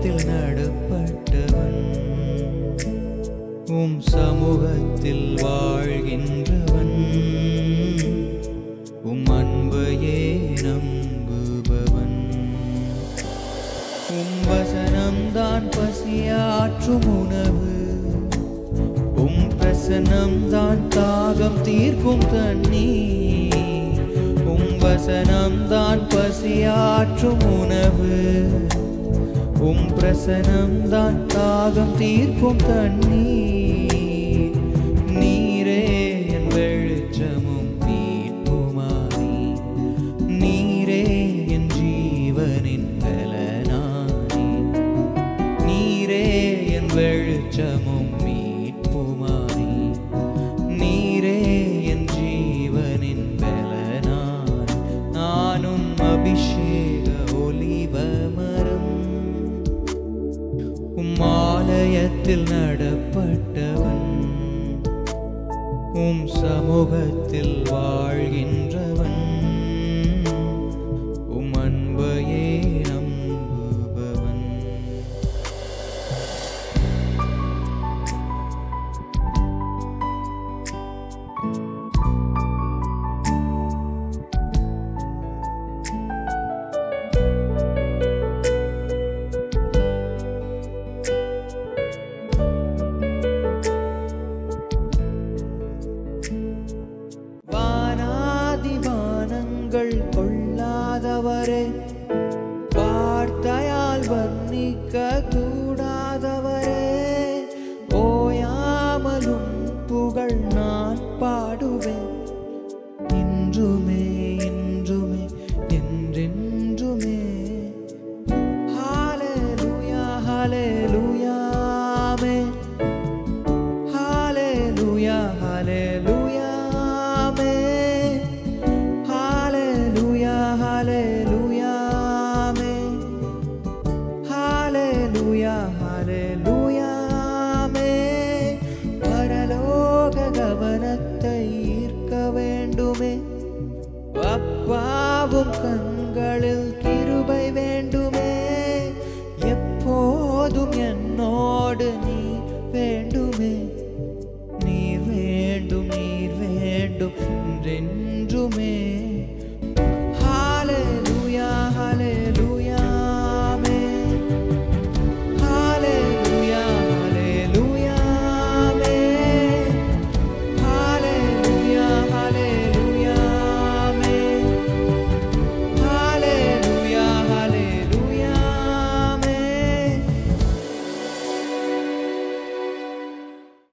ஆலயத்தில் நடப்பட்டவன் உம் சமூகத்தில் வாழ்கின்றவன் உம் அன்பையே நம்புபவன் உம் வசனம்தான் பசியாற்றும் உணவு உம் பிரசன்னம்தான் தாகம் தீர்க்கும் தண்ணீர் உம் வசனம்தான் பசியாற்றும் உணவு உம் பிரசன்னம்தான் தாகம் தீர்க்கும் தண்ணீர் நீரே என் வெளிச்சமும் மீட்புமானி நீரே என் ஜீவனின் பலனானி நீரே என் வெளிச்சமும் மீட்புமானி நீரே என் ஜீவனின் பலனானி நானும் அபிஷேக ஒலிவ மரம் உம் ஆலயத்தில் நடப்பட்டவன் உம் சமூகத்தில் வாழ்கின்றவன் உம் அன்பையே நம்புபவன் கொள்ளாதவரே வார்த்தையால் வர்ணிக்க கூடாதவரே ஓயாமலும் புகழ் நான் பாடுவேன் இன்றுமே இன்றுமே என்றென்றுமே ஹல்லேலூயா ஹல்லேலூயா ஆமென் ஹல்லேலூயா ஹல்லேலூயா Hallelujah, Amen. Hallelujah, Hallelujah, Amen. பரலோக கவனத்தை ஈர்க்க வேண்டுமே அப்பாவும் கண்களில் கிருபை வேண்டுமே எப்போதும் என்னோடு நீ வேண்டுமே